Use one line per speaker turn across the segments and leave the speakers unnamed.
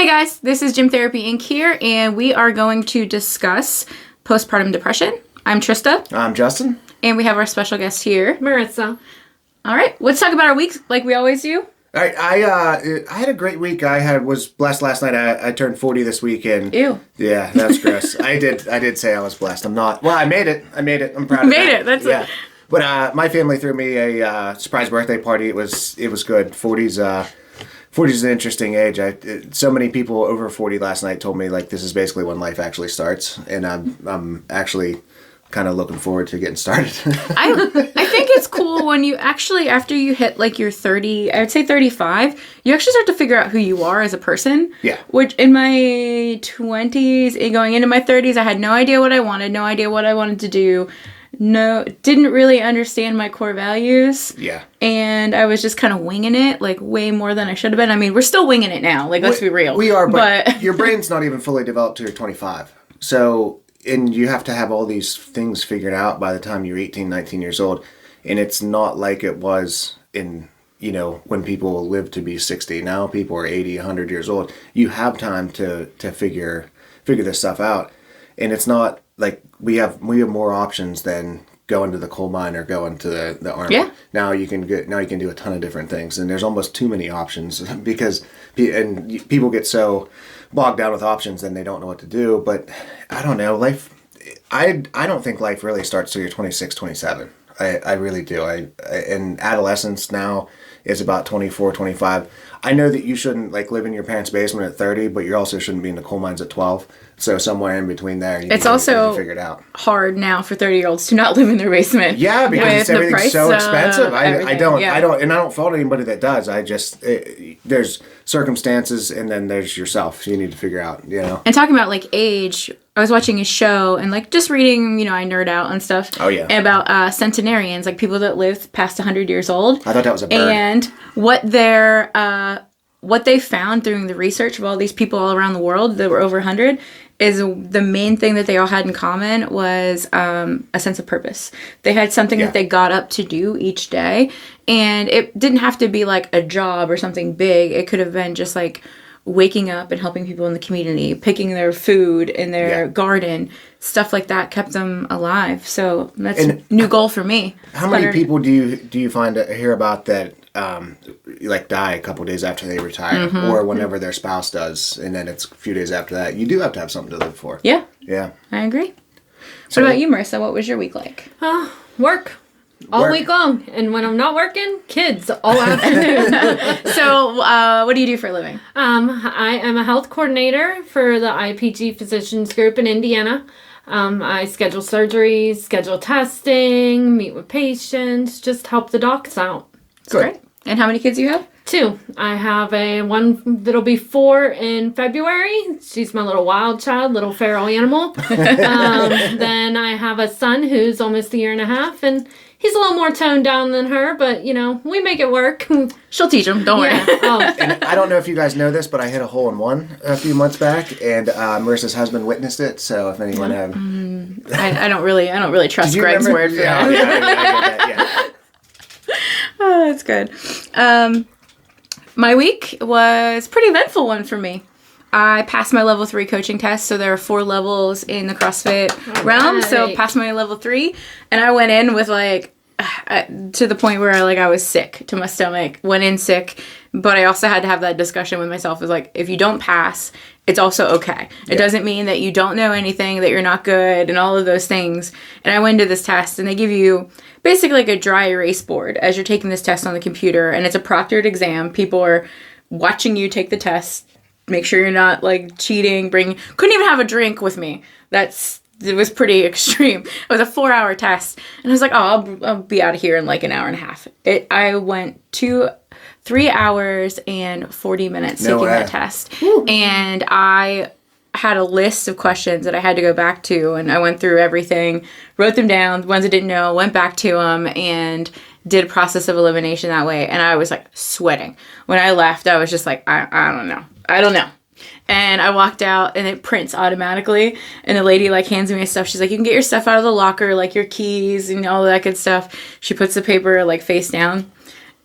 guys, this is Gym Therapy Inc. here, and we are going to discuss postpartum depression. I'm Trista.
I'm Justin.
And we have our special guest here,
Marissa.
All right, let's talk about our weeks like we always do.
All right, I had a great week. Was blessed last night. I turned 40 this weekend.
Ew.
Yeah, that's gross. I did say I was blessed. I'm not. Well, I made it. I'm proud of that.
Made it. That's
yeah. But my family threw me a surprise birthday party. It was good. 40's an interesting age. So many people over 40 last night told me like this is basically when life actually starts, and I'm actually kind of looking forward to getting started.
I think it's cool when you actually, after you hit like your 30, I would say 35, you actually start to figure out who you are as a person.
Yeah.
Which in my 20s and going into my 30s, I had no idea what I wanted, no idea what I wanted to do. No, didn't really understand my core values.
Yeah. And
I was just kind of winging it, like way more than I should have been. I mean, we're still winging it now. Like, let's be real.
We are, but your brain's not even fully developed till you're 25. So, and you have to have all these things figured out by the time you're 18, 19 years old. And it's not like it was in, when people lived to be 60. Now people are 80, 100 years old. You have time to figure this stuff out. And it's not like we have more options than going to the coal mine or going to the army.
Yeah.
Now you can do a ton of different things, and there's almost too many options because people get so bogged down with options and they don't know what to do. But I don't know, life. I don't think life really starts till you're 26, 27. I really do. And adolescence now is about 24, 25. I know that you shouldn't live in your parents' basement at 30, but you also shouldn't be in the coal mines at 12. So somewhere in between there,
it's also
figure it out.
Hard now for 30-year-olds to not live in their basement.
Yeah, because everything's so expensive. I don't fault anybody that does. I just there's circumstances, and then there's yourself. You need to figure out,
And talking about age, I was watching a show and just reading, I nerd out and stuff.
Oh yeah.
About centenarians, people that live past 100 years old.
I thought that was a bird.
And what they found through the research of all these people all around the world that were over 100 is the main thing that they all had in common was a sense of purpose. They had something that they got up to do each day, and it didn't have to be a job or something big. It could have been just waking up and helping people in the community, picking their food in their garden, stuff like that kept them alive. So that's a new goal for me.
How many people do you hear about that die a couple days after they retire, or whenever their spouse does, and then it's a few days after that? You do have to have something to live for.
Yeah.
Yeah. I
agree. So, what about you, Marissa? What was your week like?
Work. All week long. And when I'm not working, kids all afternoon.
So, what do you do for a living?
I am a health coordinator for the IPG Physicians Group in Indiana. I schedule surgeries, schedule testing, meet with patients, just help the docs out.
Good.
Great. And how many kids do you have?
2. I have one that'll be 4 in February. She's my little wild child, little feral animal. Then I have a son who's almost a year and a half, and he's a little more toned down than her, but, we make it work.
She'll teach him. Don't worry.
And I don't know if you guys know this, but I hit a hole-in-one a few months back, and Marissa's husband witnessed it. So if anyone have,
I don't really trust Greg's word for that.
Yeah, I get that. Yeah.
Oh, that's good. My week was a pretty eventful one for me. I passed my level 3 coaching test, so there are 4 levels in the CrossFit realm. So passed my level 3, and I went in with to the point where I was sick to my stomach. Went in sick, but I also had to have that discussion with myself. Is if you don't pass, it's also okay. It doesn't mean that you don't know anything, that you're not good, and all of those things. And I went into this test, and they give you basically a dry erase board as you're taking this test on the computer, and it's a proctored exam. People are watching you take the test. Make sure you're not cheating. Couldn't even have a drink with me. It was pretty extreme. It was a 4-hour test, and I was like, I'll be out of here in an hour and a half. I went 3 hours and 40 minutes taking that test. Woo. And I had a list of questions that I had to go back to, and I went through everything, wrote them down, the ones I didn't know, went back to them, and did a process of elimination that way. And I was sweating. When I left, I was just I don't know. And I walked out, and it prints automatically. And the lady hands me my stuff. She's like, you can get your stuff out of the locker, your keys and all that good stuff. She puts the paper face down.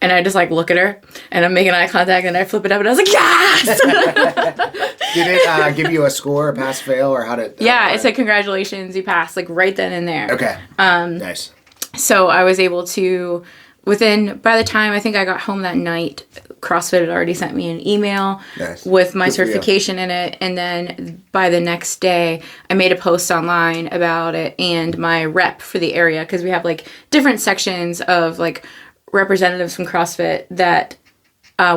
And I just like look at her and I'm making eye contact and I flip it up and I was like, yes!
Did it give you a score, a pass, fail, or how did?
Yeah, it said congratulations, you passed, like right then and there.
Okay. Nice.
So I was able to, by the time I think I got home that night, CrossFit had already sent me an email with my certification in it. And then by the next day, I made a post online about it and my rep for the area, because we have like different sections of like representatives from CrossFit that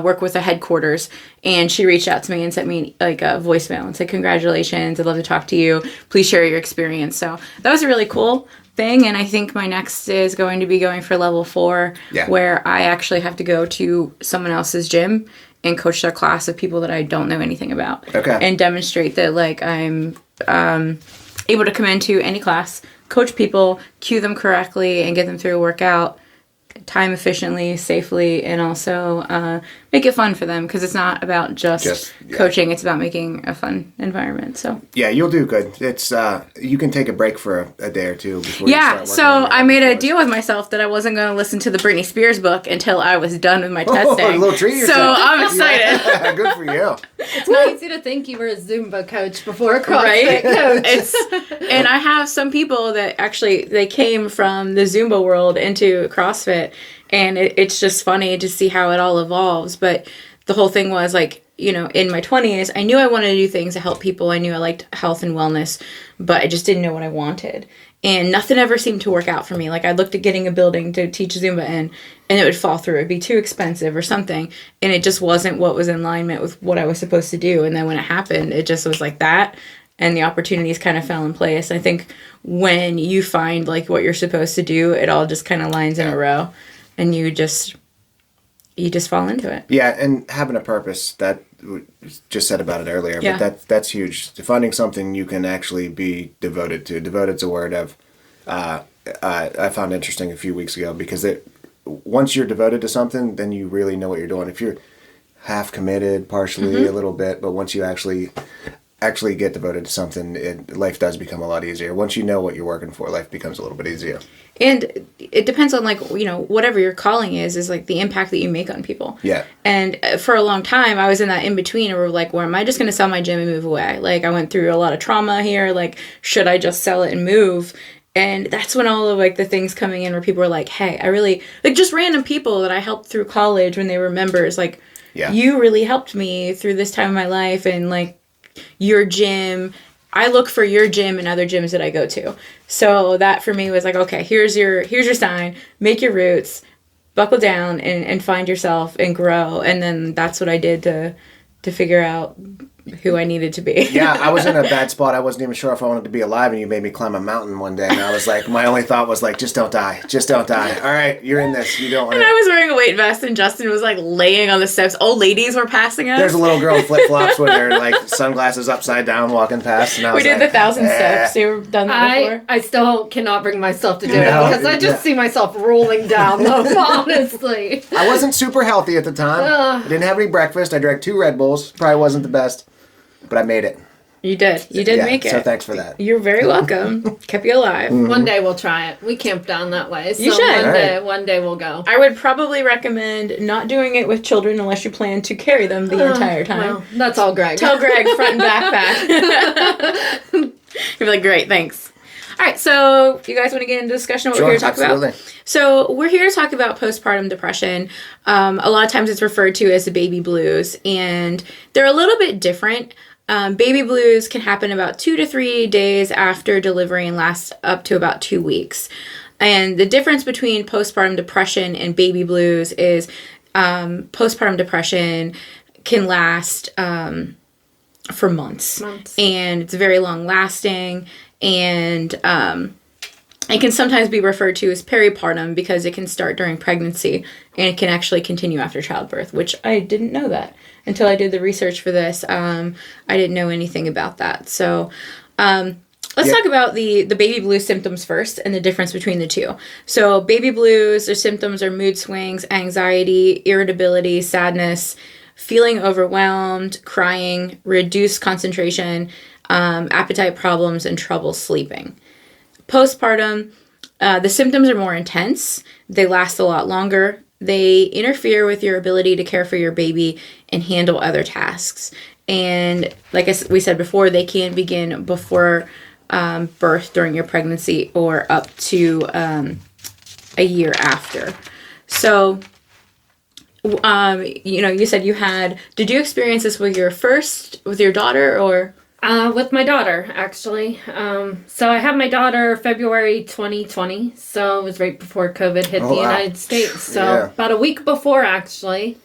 work with the headquarters, and she reached out to me and sent me like a voicemail and said, congratulations, I'd love to talk to you, please share your experience. So that was a really cool thing, and I think my next is going to be going for level 4, where I actually have to go to someone else's gym and coach their class of people that I don't know anything about, and demonstrate that like I'm able to come into any class, coach people, cue them correctly, and get them through a workout time efficiently, safely, and also make it fun for them, because it's not about just coaching, it's about making a fun environment. So yeah,
you'll do good. It's you can take a break for a day or two before you start working.
So I made a deal with myself that I wasn't going to listen to the Britney Spears book until I was done with my testing.
A little treat yourself.
So I'm excited.
Yeah, good for you.
It's not easy to think you were a Zumba coach before a CrossFit coach.
And I have some people that actually, they came from the Zumba world into CrossFit, and it's just funny to see how it all evolves. But the whole thing was like, you know, in my 20s, I knew I wanted to do things to help people. I knew I liked health and wellness, but I just didn't know what I wanted. And nothing ever seemed to work out for me. Like, I looked at getting a building to teach Zumba in, and it would fall through. It'd be too expensive or something. And it just wasn't what was in alignment with what I was supposed to do. And then when it happened, it just was like that. And the opportunities kind of fell in place. I think when you find like what you're supposed to do, it all just kind of lines in a row, and you just fall into it.
Yeah, and having a purpose, that we just said about it earlier, but that's huge. Finding something you can actually be devoted to. Devoted's a word I found interesting a few weeks ago, because once you're devoted to something, then you really know what you're doing. If you're half committed, partially a little bit, but once you actually get devoted to something, life does become a lot easier. Once you know what you're working for, life becomes a little bit easier.
And it depends on, like, you know, whatever your calling is like the impact that you make on people. Yeah. And for a long time, I was in that in-between where, like, where am I just going to sell my gym and move away? Like, I went through a lot of trauma here. Like, should I just sell it and move? And that's when all of, like, the things coming in where people were like, hey, I really, like, just random people that I helped through college when they were members, like, you really helped me through this time of my life, and, like, your gym, I look for your gym and other gyms that I go to. So that for me was like, okay, here's your sign, make your roots, buckle down and find yourself and grow. And then that's what I did to figure out who I needed to be.
Yeah, I was in a bad spot. I wasn't even sure if I wanted to be alive, and you made me climb a mountain one day, and I was like, my only thought was like, just don't die. Just don't die. All right, you're in this. You don't want to.
And I was wearing a weight vest, and Justin was like laying on the steps. Old ladies were passing us.
There's a little girl in flip-flops with her like sunglasses upside down walking past, and I was
we did the 1,000 steps. You've done that before?
I still cannot bring myself to do it, because I just see myself rolling down them, honestly.
I wasn't super healthy at the time. I didn't have any breakfast. I drank 2 Red Bulls. Probably wasn't the best. But I made it.
You did. You did make it.
So thanks for that.
You're very welcome. Kept you alive.
Mm-hmm.
One day we'll try it. We camp down that way. So
you should.
One day we'll go.
I would probably recommend not doing it with children unless you plan to carry them the entire time.
Well, that's all Greg.
Tell Greg front and backpack. You're like, great, thanks. All right, so you guys want to get into discussion what we're here to talk about? So we're here to talk about postpartum depression. A lot of times it's referred to as the baby blues, and they're a little bit different. Baby blues can happen about 2 to 3 days after delivery and last up to about 2 weeks. And the difference between postpartum depression and baby blues is postpartum depression can last for months. And it's very long lasting. And it can sometimes be referred to as peripartum because it can start during pregnancy and it can actually continue after childbirth, which I didn't know that until I did the research for this. I didn't know anything about that. So let's talk about the baby blues symptoms first and the difference between the two. So baby blues, their symptoms are mood swings, anxiety, irritability, sadness, feeling overwhelmed, crying, reduced concentration, appetite problems, and trouble sleeping. Postpartum, the symptoms are more intense. They last a lot longer. they interfere with your ability to care for your baby and handle other tasks. And like we said before, they can begin before birth, during your pregnancy, or up to a year after. So, you said did you experience this with your daughter, or?
With my daughter, actually. So I had my daughter February 2020, so it was right before COVID hit the United States. So about a week before, actually,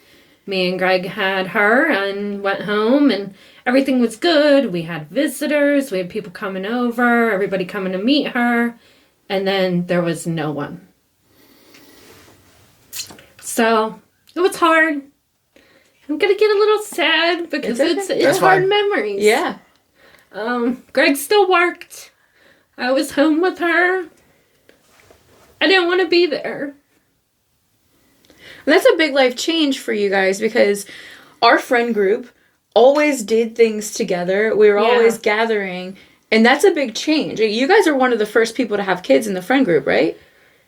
me and Greg had her and went home, and everything was good. We had visitors, we had people coming over, everybody coming to meet her, and then there was no one. So it was hard. I'm gonna get a little sad because it's hard memories.
Yeah.
Greg still worked. I was home with her. I didn't want to be there.
That's a big life change for you guys, because our friend group always did things together. We were always gathering, and that's a big change. You guys are one of the first people to have kids in the friend group, right?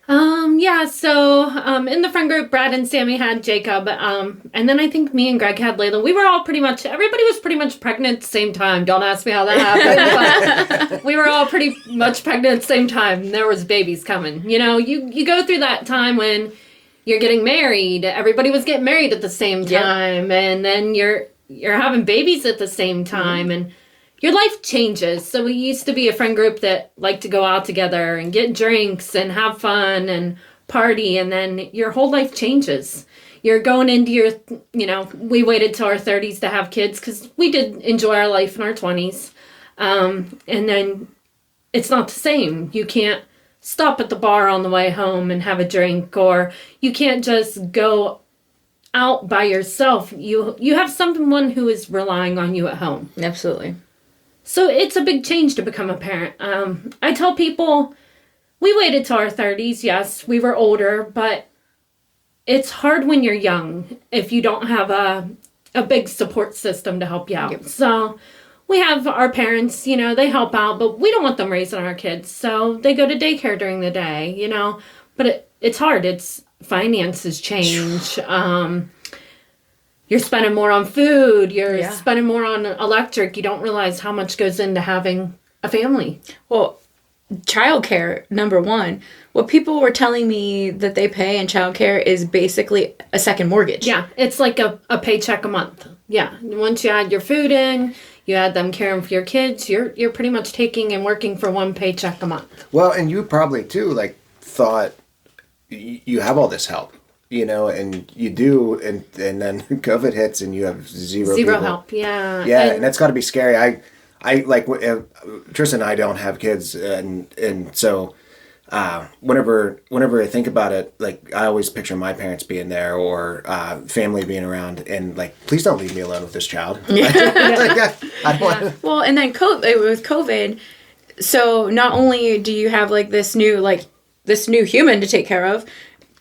So in the friend group, Brad and Sammy had Jacob, and then I think me and Greg had Layla. We were all everybody was pretty much pregnant at the same time. Don't ask me how that happened, but we were all pretty much pregnant at the same time. There was babies coming. You go through that time when you're getting married. Everybody was getting married at the same time, and then you're having babies at the same time, and your life changes. So we used to be a friend group that liked to go out together and get drinks and have fun and party, and then your whole life changes. You're going into we waited till our 30s to have kids because we did enjoy our life in our 20s. And then it's not the same. You can't stop at the bar on the way home and have a drink, or you can't just go out by yourself. You have someone who is relying on you at home.
Absolutely.
So it's a big change to become a parent. I tell people, we waited till our 30s. Yes, we were older, but it's hard when you're young if you don't have a big support system to help you out. Yep. So we have our parents, they help out, but we don't want them raising our kids. So they go to daycare during the day, but it's hard. Finances change. You're spending more on food. You're spending more on electric. You don't realize how much goes into having a family.
Well, childcare, number one. What people were telling me that they pay in childcare is basically a second mortgage.
Yeah, it's like a paycheck a month. Yeah, once you add your food in, you add them caring for your kids, you're pretty much taking and working for one paycheck a month.
Well, and you probably too thought you have all this help. And you do, and then COVID hits and you have zero
help. Yeah,
and that's got to be scary. I like Tristan and I don't have kids, and so whenever I think about it, I always picture my parents being there, or family being around, and please don't leave me alone with this child. I don't want.
Well, and then with COVID, so not only do you have this new human to take care of,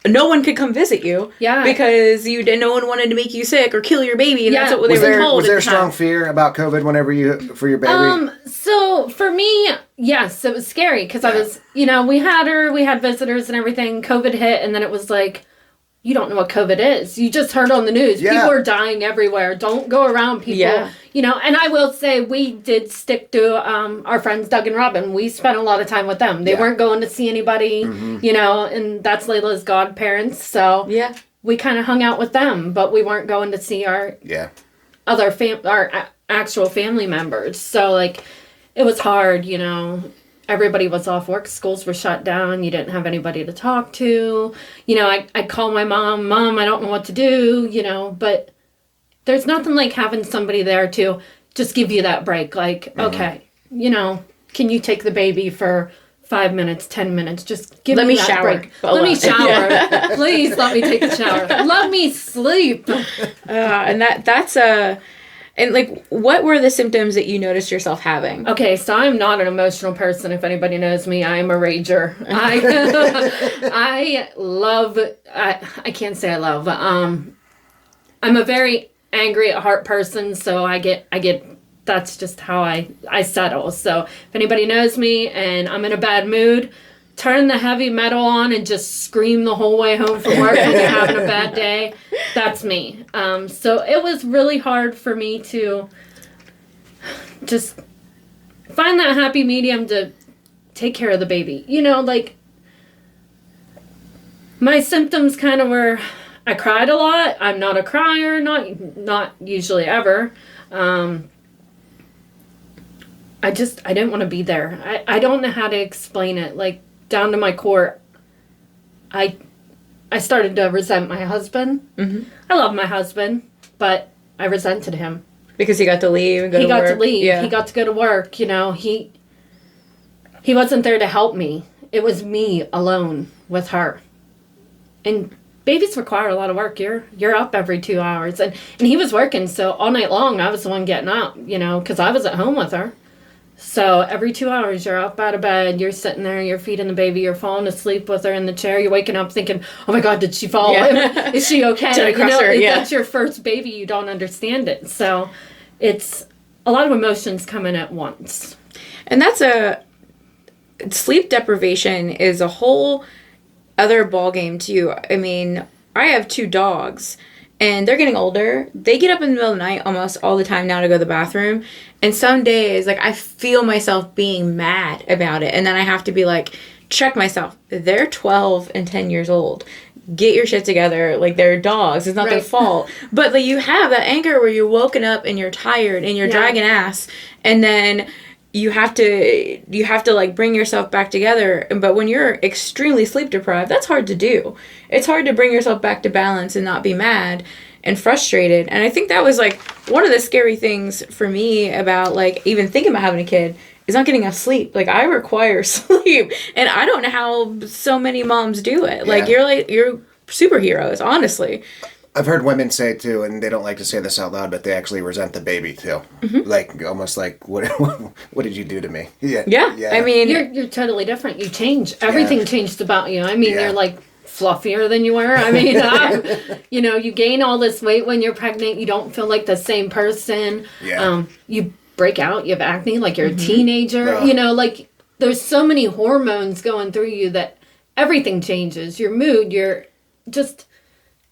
no one could come visit you. Yeah. Because no one wanted to make you sick or kill your baby, and that's what they were told.
Was there a strong fear about COVID for your baby?
So for me, yes, it was scary because I was, we had visitors and everything. COVID hit, and then it was you don't know what COVID is. You just heard on the news. Yeah. People are dying everywhere. Don't go around people. Yeah. And I will say we did stick to our friends Doug and Robin. We spent a lot of time with them. They weren't going to see anybody, and that's Layla's godparents. So we kind of hung out with them, but we weren't going to see our other our actual family members. So it was hard, Everybody was off work. Schools were shut down. You didn't have anybody to talk to. I'd call my mom. Mom, I don't know what to do, but there's nothing like having somebody there to just give you that break. Okay, can you take the baby for 5 minutes, 10 minutes? Just give me that break. Let me shower. Please let me take a shower. Let me sleep.
And that's a... And what were the symptoms that you noticed yourself having?
Okay, so I'm not an emotional person. If anybody knows me, I am a rager. I can't say I love. I'm a very angry at heart person, so I get. That's just how I settle. So if anybody knows me and I'm in a bad mood, turn the heavy metal on and just scream the whole way home from work when you're having a bad day. That's me. So it was really hard for me to just find that happy medium to take care of the baby. You know, like, my symptoms kind of were, I cried a lot. I'm not a crier, not usually ever. I didn't want to be there. I don't know how to explain it. Like, down to my core, I started to resent my husband. Mm-hmm. I love my husband, but I resented him.
Because he got to leave and go to work. He got to leave.
Yeah. He got to go to work, you know. He wasn't there to help me. It was me alone with her. And babies require a lot of work. You're up every 2 hours. And he was working, so all night long I was the one getting up, you know, because I was at home with her. So every 2 hours you're up out of bed, you're sitting there, you're feeding the baby, you're falling asleep with her in the chair, you're waking up thinking, oh my God, did she fall? Yeah. Is she okay?
Did I crush her? Yeah.
That's your first baby, you don't understand it. So it's a lot of emotions coming at once.
And sleep deprivation is a whole other ballgame too. I mean, I have 2 dogs. And they're getting older. They get up in the middle of the night almost all the time now to go to the bathroom. And some days, like, I feel myself being mad about it. And then I have to be like, check myself. They're 12 and 10 years old. Get your shit together. Like, they're dogs. It's not their fault. But, like, you have that anger where you're woken up and you're tired and you're dragging ass. And then you have to like bring yourself back together. But when you're extremely sleep deprived, that's hard to do. It's hard to bring yourself back to balance and not be mad and frustrated. And I think that was like one of the scary things for me about like even thinking about having a kid is not getting enough sleep. Like, I require sleep, and I don't know how so many moms do it. Like, you're superheroes, honestly.
I've heard women say too, and they don't like to say this out loud, but they actually resent the baby too. Mm-hmm. Like, almost like, what did you do to me?
Yeah. I mean,
you're totally different. You change. Everything changed about you. I mean, you're like fluffier than you were. I mean, you know, you gain all this weight when you're pregnant. You don't feel like the same person. Yeah. You break out. You have acne like you're a teenager. You know, like, there's so many hormones going through you that everything changes. Your mood, your just...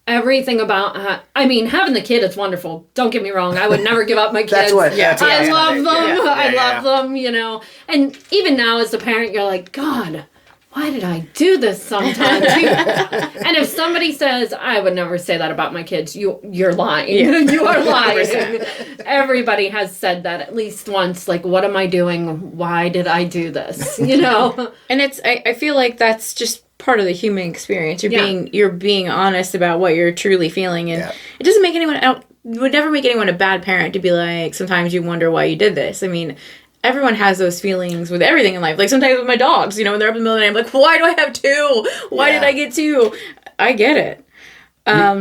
everything about, I mean, having the kid is wonderful. Don't get me wrong. I would never give up my kids.
I
love them. I love them, you know. And even now as a parent, you're like, God, why did I do this sometimes? And if somebody says, I would never say that about my kids, you're lying. Yeah. You are lying. Everybody has said that at least once. Like, what am I doing? Why did I do this? You know?
And I feel like that's just part of the human experience. You're being honest about what you're truly feeling, and it doesn't make anyone out. Would never make anyone a bad parent to be like, sometimes you wonder why you did this. I mean, everyone has those feelings with everything in life. Like, sometimes with my dogs, you know, when they're up in the middle of the night, I'm like, why do I have 2? Why did I get 2? I get it.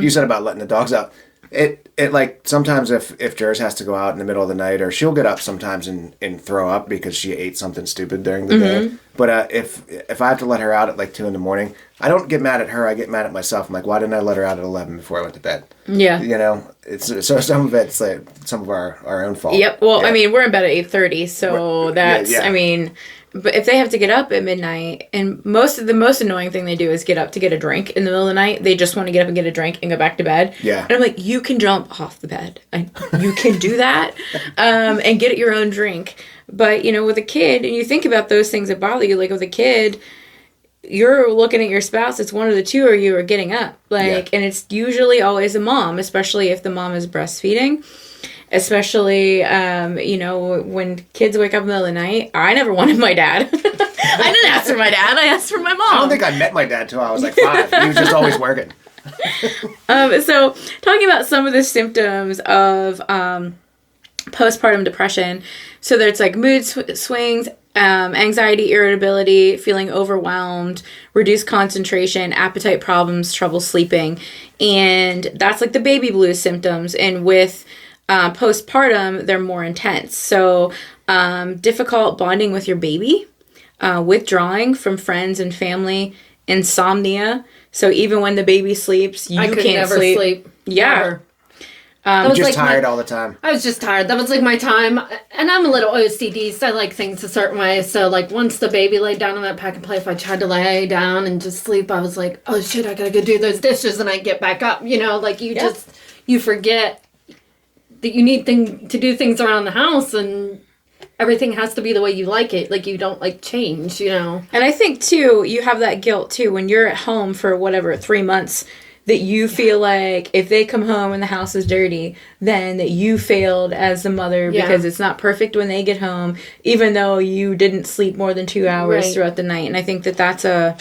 You said about letting the dogs out. It like, sometimes if Jers has to go out in the middle of the night, or she'll get up sometimes and throw up because she ate something stupid during the day. But if I have to let her out at like 2 a.m, I don't get mad at her. I get mad at myself. I'm like, why didn't I let her out at 11 before I went to bed? Yeah. You know, it's so some of it's like some of our own fault.
Yep. Well, I mean, we're in bed at 8:30, so that's I mean. But if they have to get up at midnight, and the most annoying thing they do is get up to get a drink in the middle of the night. They just want to get up and get a drink and go back to bed. Yeah. And I'm like, you can jump off the bed. You can do that and get your own drink. But, you know, with a kid, and you think about those things that bother you, like with a kid, you're looking at your spouse, it's one of the two, or you are getting up. And it's usually always a mom, especially if the mom is breastfeeding. Especially, you know, when kids wake up in the middle of the night. I never wanted my dad. I didn't ask for my dad. I asked for my mom.
I don't think I met my dad till I was like 5. He was just always working.
So, talking about some of the symptoms of postpartum depression. So, there's like mood swings, anxiety, irritability, feeling overwhelmed, reduced concentration, appetite problems, trouble sleeping. And that's like the baby blues symptoms. And with postpartum, they're more intense. So, difficult bonding with your baby, withdrawing from friends and family, insomnia. So even when the baby sleeps, you can't
never sleep.
Yeah.
That was
Just tired all the time.
I was just tired. That was like my time. And I'm a little OCD, so I like things a certain way. So like once the baby laid down on that pack and play, if I tried to lay down and just sleep, I was like, oh shit, I gotta go do those dishes, and I get back up. You know, like you forget that you need to do things around the house, and everything has to be the way you like it. Like you don't like change, you know.
And I think too, you have that guilt too when you're at home for whatever 3 months. That you feel like if they come home and the house is dirty, then that you failed as the mother because it's not perfect when they get home, even though you didn't sleep more than 2 hours throughout the night. And I think that that's a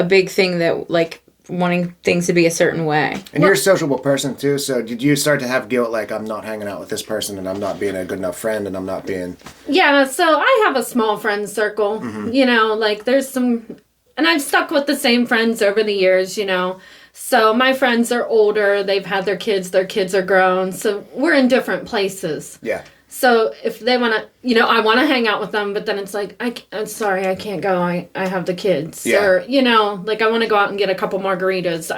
big thing, that like wanting things to be a certain way.
And you're a sociable person too, so did you start to have guilt like I'm not hanging out with this person and I'm not being a good enough friend and I'm not being...
Yeah, so I have a small friend circle, you know, like there's some... And I've stuck with the same friends over the years, you know. So my friends are older, they've had their kids are grown, so we're in different places.
Yeah.
So if they want to, you know, I want to hang out with them, but then it's like, I'm sorry, I can't go, I have the kids.
Yeah.
Or, you know, like I want to go out and get a couple margaritas.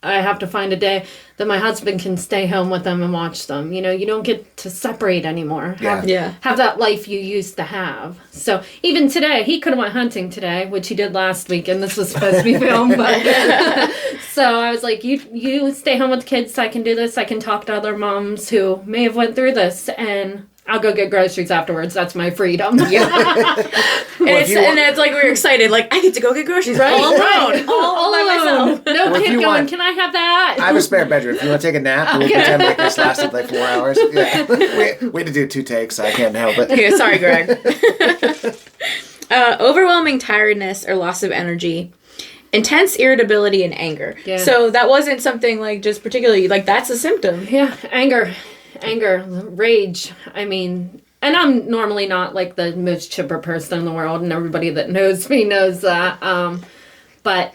I have to find a day that my husband can stay home with them and watch them. You know, you don't get to separate anymore. Have that life you used to have. So even today, he could have went hunting today, which he did last week, and this was supposed to be filmed. But so I was like, you stay home with the kids so I can do this. I can talk to other moms who may have went through this, and I'll go get groceries afterwards. That's my freedom.
Yeah. And it's like we're excited. Like, I get to go get groceries all alone. All by myself.
No kid going, can I have that?
I have a spare bedroom. If you want to take a nap, we'll pretend like this lasted like 4 hours. Yeah. We had to do 2 takes. I can't help it.
Okay, sorry, Greg. Overwhelming tiredness or loss of energy. Intense irritability and anger. Yeah. So that wasn't something like just particularly, like that's a symptom.
Yeah, anger, rage. I mean, and I'm normally not like the most chipper person in the world, and everybody that knows me knows that. But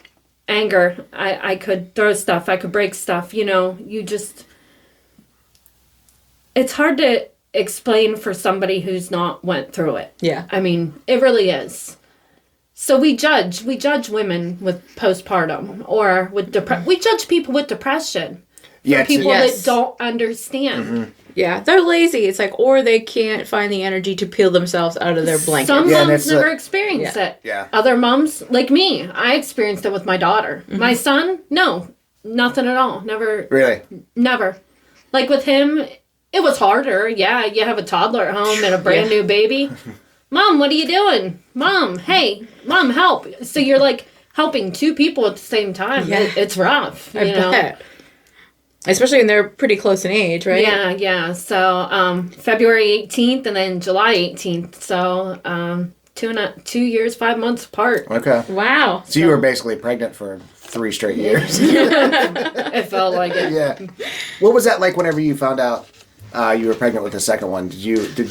anger, I could throw stuff, I could break stuff, you know, it's hard to explain for somebody who's not went through it.
Yeah.
I mean, it really is. So we judge women with postpartum or with we judge people with depression.
Yeah,
people that don't understand.
Mm-hmm.
Yeah, they're lazy. It's like, or they can't find the energy to peel themselves out of their blanket.
Some moms never experienced it.
Yeah.
Other moms, like me, I experienced it with my daughter. Mm-hmm. My son, no, nothing at all. Never.
Really?
Never. Like with him, it was harder. Yeah, you have a toddler at home and a brand new baby. Mom, what are you doing? Mom, hey, Mom, help. So you're like helping 2 people at the same time. Yeah. It's rough.
I bet. Especially when they're pretty close in age, right?
Yeah. So February 18th and then July 18th. So 2 years, 5 months apart.
Okay.
Wow.
So you were basically pregnant for 3 straight years.
It felt like it.
Yeah. What was that like whenever you found out you were pregnant with the second one? Did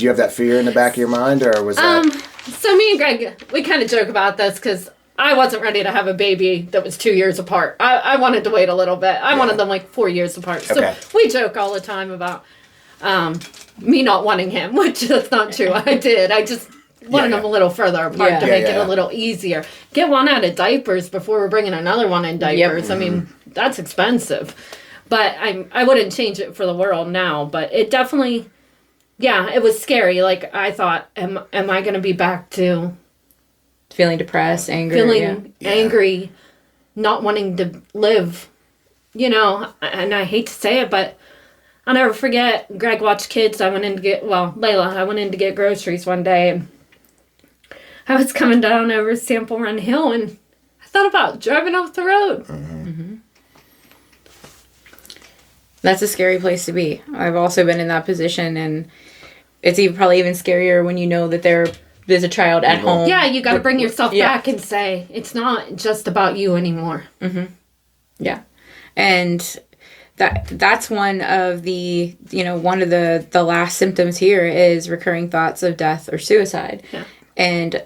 you have that fear in the back of your mind, or was that?
So me and Greg, we kind of joke about this because I wasn't ready to have a baby that was 2 years apart. I wanted to wait a little bit. I wanted them like 4 years apart. So we joke all the time about me not wanting him, which that's not true. I did. I just wanted them a little further apart to make it a little easier. Get one out of diapers before we're bringing another one in diapers. Yep. I mean, that's expensive. But I wouldn't change it for the world now. But it definitely, it was scary. Like I thought, am I going to be back to
feeling depressed,
angry, not wanting to live, you know? And I hate to say it, but I'll never forget. Greg watched kids. Layla. I went in to get groceries one day, and I was coming down over Sample Run Hill, and I thought about driving off the road.
Mm-hmm. That's a scary place to be. I've also been in that position, and it's probably even scarier when you know that there's a child at home.
Yeah, you got to bring yourself back and say, it's not just about you anymore.
Mm-hmm. Yeah. And that's one of the, one of the last symptoms here is recurring thoughts of death or suicide. Yeah. And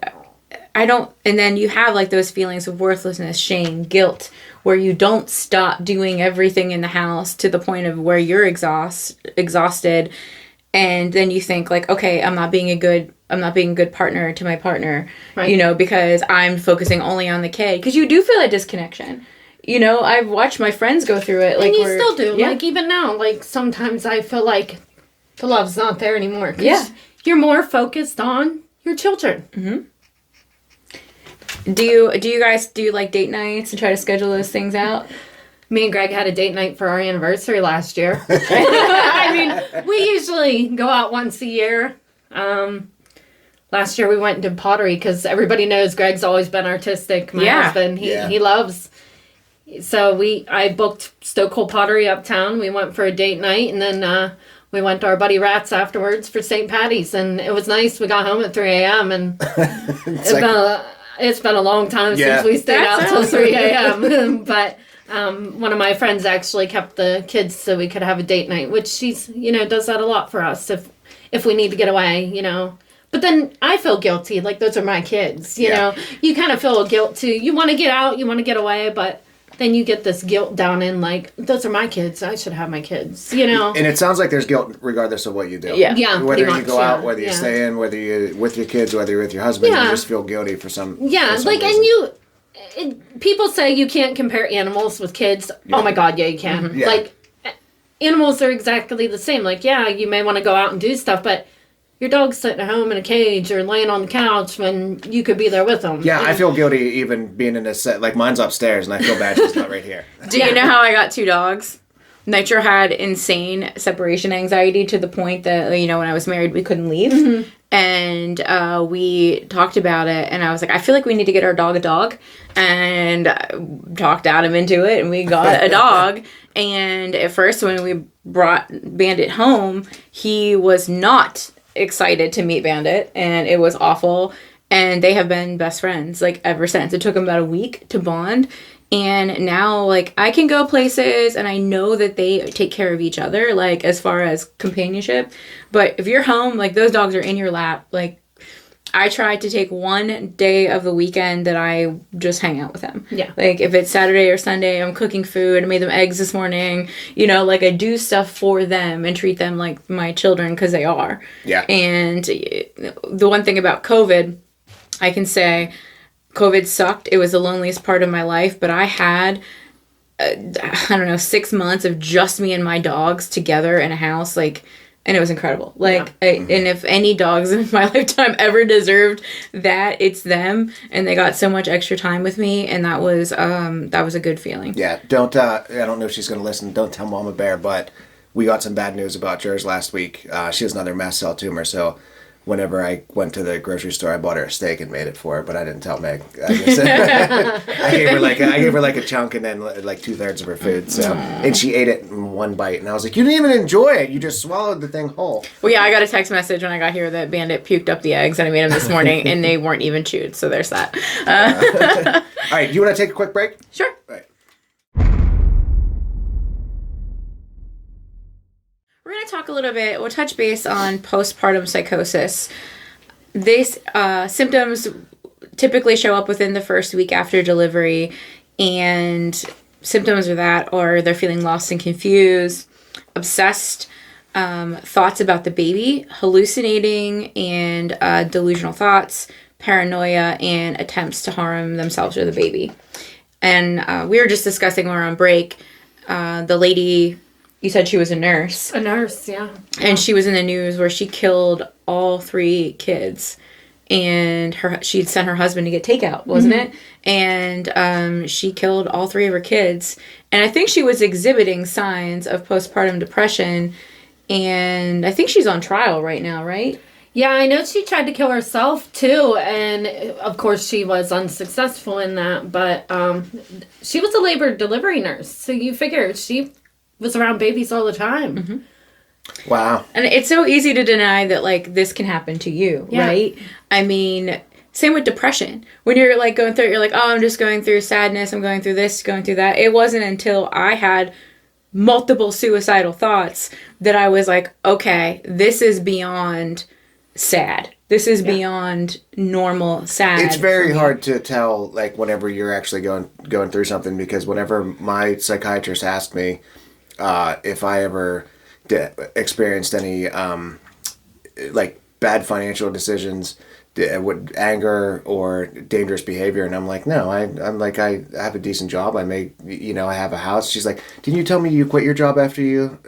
and then you have like those feelings of worthlessness, shame, guilt, where you don't stop doing everything in the house to the point of where you're exhausted. And then you think like, okay, I'm not being a good partner to my partner, right. Because I'm focusing only on the kid. Because you do feel a disconnection. you know, I've watched my friends go through it. Like,
and you still do.
Yeah.
Like, even now, like, sometimes I feel like the love's not there anymore. 'Cause
Yeah.
you're more focused on your children.
Do you guys do, like, date nights and try to schedule those things out?
Me and Greg had a date night for our anniversary last year. I mean, we usually go out once a year. Last year we went and did pottery because everybody knows Greg's always been artistic. My husband, he loves. So I booked Stokehold Pottery uptown. We went for a date night, and then we went to our buddy Rat's afterwards for St. Patty's, and it was nice. We got home at 3 a.m. and it's been a long time since we stayed out till 3 a.m. But one of my friends actually kept the kids so we could have a date night, which she's, does that a lot for us if we need to get away, But then I feel guilty, like those are my kids, you know. You kind of feel a guilt too. You want to get out, you want to get away, but then you get this guilt down in like, those are my kids, I should have my kids, And
it sounds like there's guilt regardless of what you do.
Yeah,
whether you
much,
go out, whether you stay in, whether you're with your kids, whether you're with your husband, you just feel guilty for some.
Yeah,
for some
like,
reason.
and people say you can't compare animals with kids.
Yeah.
Oh my God, yeah, you can.
Mm-hmm. Yeah.
Like, animals are exactly the same. Like, yeah, you may want to go out and do stuff, but your dog's sitting at home in a cage or laying on the couch when you could be there with them.
Yeah, I feel guilty even being in a set. Like, mine's upstairs, and I feel bad she's not right here.
Do you know how I got 2 dogs? Nitro had insane separation anxiety to the point that, when I was married, we couldn't leave. Mm-hmm. And we talked about it, and I was like, I feel like we need to get our dog a dog. And talked Adam into it, and we got a dog. And at first, when we brought Bandit home, he was not excited to meet Bandit, and it was awful. And they have been best friends, like, ever since. It took them about a week to bond. And now, like, I can go places and I know that they take care of each other, like, as far as companionship. But if you're home, like, those dogs are in your lap. Like, I try to take one day of the weekend that I just hang out with them.
Yeah.
Like, if it's Saturday or Sunday, I'm cooking food. I made them eggs this morning. Like, I do stuff for them and treat them like my children because they are.
Yeah.
And the one thing about COVID, I can say, COVID sucked. It was the loneliest part of my life, but I had, 6 months of just me and my dogs together in a house, like, and it was incredible. Like, and if any dogs in my lifetime ever deserved that, it's them. And they got so much extra time with me, and that was a good feeling.
Yeah, don't, I don't know if she's going to listen, don't tell Mama Bear, but we got some bad news about yours last week. She has another mast cell tumor, so whenever I went to the grocery store, I bought her a steak and made it for her, but I didn't tell Meg. I gave her like a chunk and then like 2/3 of her food. So, and she ate it in one bite, and I was like, "You didn't even enjoy it. You just swallowed the thing whole."
Well, yeah, I got a text message when I got here that Bandit puked up the eggs, and I made them this morning, and they weren't even chewed. So there's that.
All right, do you want to take a quick break?
Sure.
All right.
We're going to talk a little bit, we'll touch base on postpartum psychosis. These symptoms typically show up within the first week after delivery, and symptoms of that are they're feeling lost and confused, obsessed thoughts about the baby, hallucinating and delusional thoughts, paranoia, and attempts to harm themselves or the baby. And we were just discussing when we were on break, the lady... You said she was a nurse.
A nurse, yeah.
And she was in the news where she killed all 3 kids. And she'd sent her husband to get takeout, wasn't it? And she killed all 3 of her kids. And I think she was exhibiting signs of postpartum depression. And I think she's on trial right now, right?
Yeah, I know she tried to kill herself too, and of course she was unsuccessful in that. But she was a labor delivery nurse, so you figure she was around babies all the time.
Mm-hmm.
Wow.
And it's so easy to deny that, like, this can happen to you, right? I mean, same with depression. When you're, like, going through it, you're like, oh, I'm just going through sadness, I'm going through this, going through that. It wasn't until I had multiple suicidal thoughts that I was like, okay, this is beyond sad. This is beyond normal sad.
It's very hard to tell, like, whenever you're actually going through something, because whenever my psychiatrist asked me if I ever experienced any like bad financial decisions, anger or dangerous behavior, and I'm like, no, I'm like, I have a decent job, I make, I have a house. She's like, didn't you tell me you quit your job after you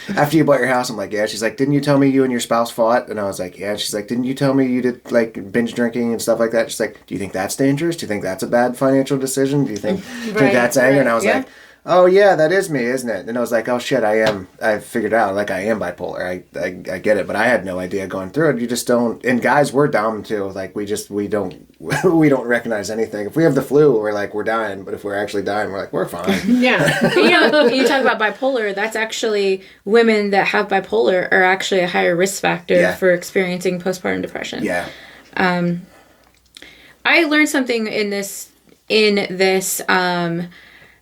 after you bought your house? I'm like, yeah. She's like, didn't you tell me you and your spouse fought? And I was like, yeah. She's like, didn't you tell me you did like binge drinking and stuff like that? She's like, do you think that's dangerous? Do you think that's a bad financial decision? Do you think that's anger? And I was like, oh yeah, that is me, isn't it? And I was like, oh shit, I figured out, like, I am bipolar. I get it, but I had no idea going through it. You just don't, and guys, we're dumb too. Like, we don't recognize anything. If we have the flu, we're like, we're dying, but if we're actually dying, we're like, we're fine.
Yeah. You talk about bipolar, that's actually, women that have bipolar are actually a higher risk factor for experiencing postpartum depression.
Yeah.
I learned something in this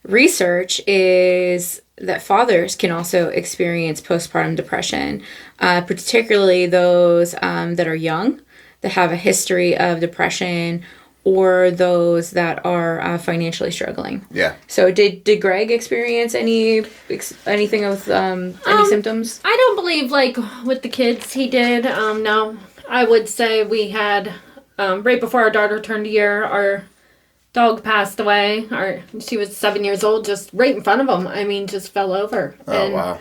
research is that fathers can also experience postpartum depression, particularly those that are young, that have a history of depression, or those that are financially struggling.
Yeah.
So did Greg experience anything with any symptoms?
I don't believe, like, with the kids he did. No. I would say we had, right before our daughter turned a year, our dog passed away. She was 7 years old, just right in front of him. I mean, just fell over.
Oh,
and,
wow.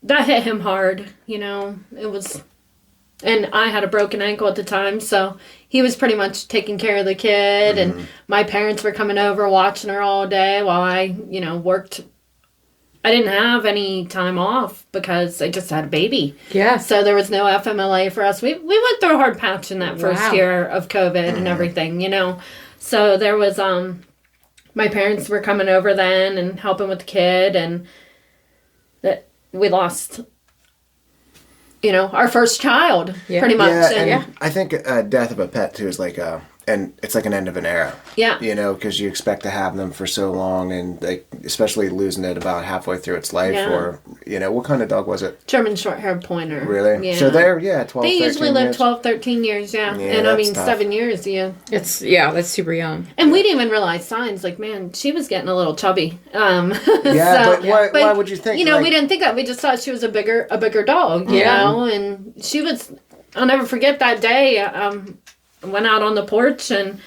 That hit him hard. It was, and I had a broken ankle at the time, so he was pretty much taking care of the kid, and my parents were coming over watching her all day while I, worked. I didn't have any time off because I just had a baby.
Yeah.
So there was no FMLA for us. We went through a hard patch in that first year of COVID and everything, So there was, my parents were coming over then and helping with the kid, and that we lost, our first child, pretty much.
Yeah, and I think death of a pet too is like and it's like an end of an era.
Yeah.
Because you expect to have them for so long, and like, especially losing it about halfway through its life, or, what kind of dog was it?
German short-haired pointer.
Really?
Yeah.
So they're, 12, 13
They usually live
years.
12, 13 years, and I mean, tough. 7 years,
It's, that's super young.
And we didn't even realize signs, like, man, she was getting a little chubby.
But why would you think?
We didn't think that. We just thought she was a bigger dog, and she was, I'll never forget that day. Went out on the porch and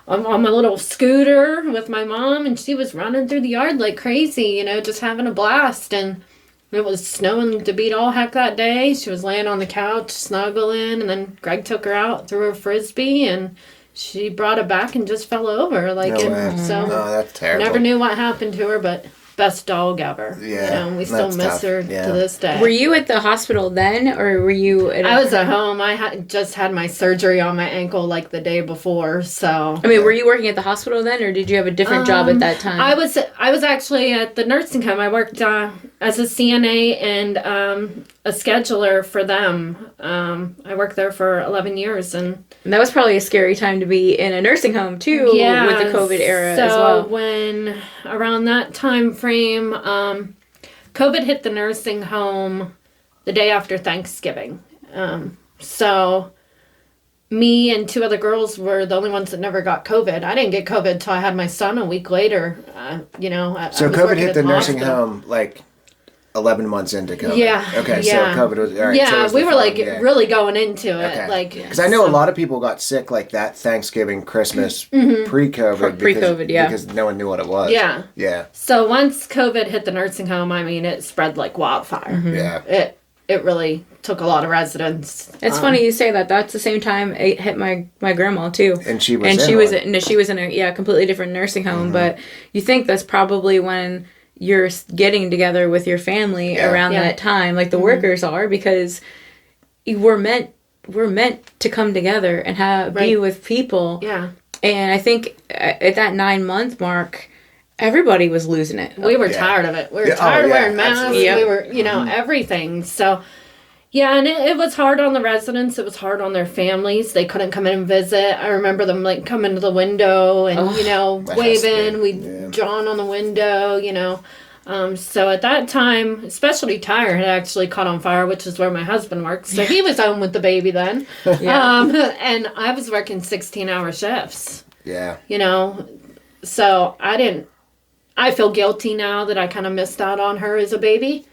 on my little scooter with my mom, and she was running through the yard like crazy, just having a blast. And it was snowing to beat all heck that day. She was laying on the couch snuggling, and then Greg took her out, threw her a frisbee, and she brought it back and just fell over. So
that's terrible.
Never knew what happened to her, but best dog ever.
Yeah,
we still miss her to this day.
Were you at the hospital then, or were you
I was at home. I just had my surgery on my ankle like the day before, so.
I mean, were you working at the hospital then, or did you have a different job at that time?
I was actually at the nursing home. I worked as a CNA and a scheduler for them. I worked there for 11 years, and
that was probably a scary time to be in a nursing home too, with the COVID era as well.
So when around that time frame, COVID hit the nursing home the day after Thanksgiving. So me and two other girls were the only ones that never got COVID. I didn't get COVID until I had my son a week later.
So COVID hit the nursing home like 11 months into COVID.
Yeah.
Okay,
yeah.
so COVID was... All right,
yeah,
so it was
we were really going into it.
Okay. Because I know a lot of people got sick like that Thanksgiving, Christmas, pre-COVID.
Pre-COVID,
because no one knew what it was.
Yeah.
Yeah.
So once COVID hit the nursing home, I mean, it spread like wildfire.
Yeah.
It really took a lot of residents.
It's funny you say that. That's the same time it hit my grandma too.
And she was
she was in a completely different nursing home. But you think that's probably when you're getting together with your family around that time, like the workers are, because we're meant to come together and be with people.
Yeah.
And I think at that 9-month mark, everybody was losing it.
We were tired of it. We were tired of wearing masks.
Yep.
We were, everything. So, yeah, and it was hard on the residents. It was hard on their families. They couldn't come in and visit. I remember them, like, coming to the window and, waving. We'd drawn on the window, So at that time, Specialty Tire had actually caught on fire, which is where my husband works. So he was home with the baby then. And I was working 16-hour shifts.
Yeah.
So I feel guilty now that I kind of missed out on her as a baby.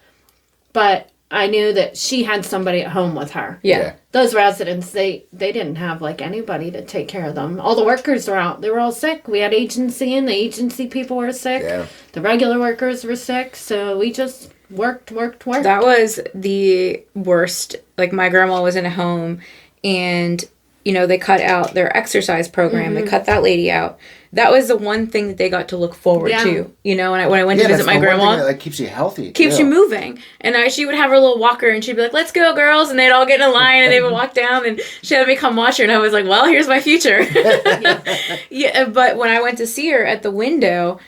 But I knew that she had somebody at home with her.
Yeah.
Those residents, they didn't have like anybody to take care of them. All the workers were out. They were all sick. We had agency in. The agency people were sick.
Yeah.
The regular workers were sick. So we just worked.
That was the worst. Like, my grandma was in a home, and, you know, they cut out their exercise program. They cut that lady out. That was the one thing that they got to look forward to, you know, when I went to visit my grandma.
Thing that, like, keeps you healthy.
Keeps you moving. And she would have her little walker, and she'd be like, let's go, girls. And they'd all get in a line, and they would walk down, and she had me come watch her. And I was like, well, here's my future. Yeah, but when I went to see her at the window,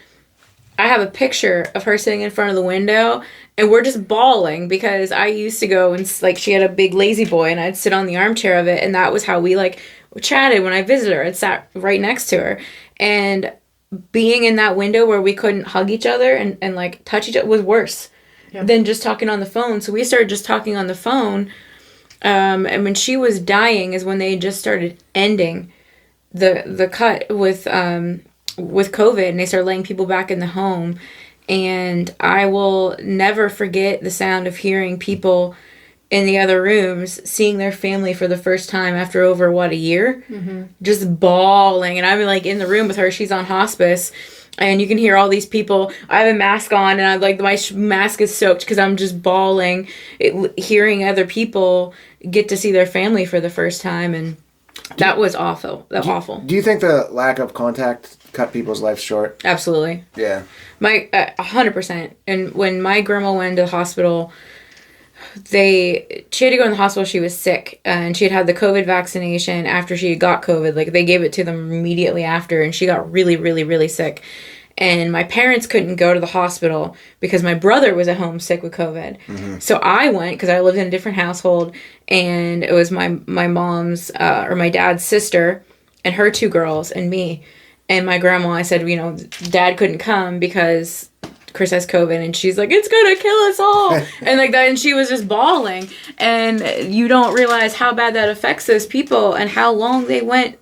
I have a picture of her sitting in front of the window, and we're just bawling because I used to go and, like, she had a big lazy boy, and I'd sit on the armchair of it, and that was how we, like, chatted when I visited her. I'd sat right next to her. And being in that window where we couldn't hug each other and like, touch each other was worse than just talking on the phone. So we started just talking on the phone. And when she was dying is when they just started ending the cut with COVID, and they started letting people back in the home. And I will never forget the sound of hearing people in the other rooms seeing their family for the first time after over a year, just bawling. And I'm like in the room with her. She's on hospice, and you can hear all these people. I have a mask on, and I like my mask is soaked because I'm just bawling, hearing other people get to see their family for the first time. And that was awful. Awful.
Do you think the lack of contact cut people's lives short?
Absolutely.
Yeah.
100%. And when my grandma went to the hospital, she had to go in the hospital. She was sick, and she had the COVID vaccination after she got COVID. Like, they gave it to them immediately after, and she got really, really, really sick. And my parents couldn't go to the hospital because my brother was at home sick with COVID. So I went because I lived in a different household, and it was my mom's or my dad's sister and her two girls and me and my grandma. I said, you know, Dad couldn't come because Chris has COVID, and she's like, it's gonna kill us all, and like that, and she was just bawling. And you don't realize how bad that affects those people and how long they went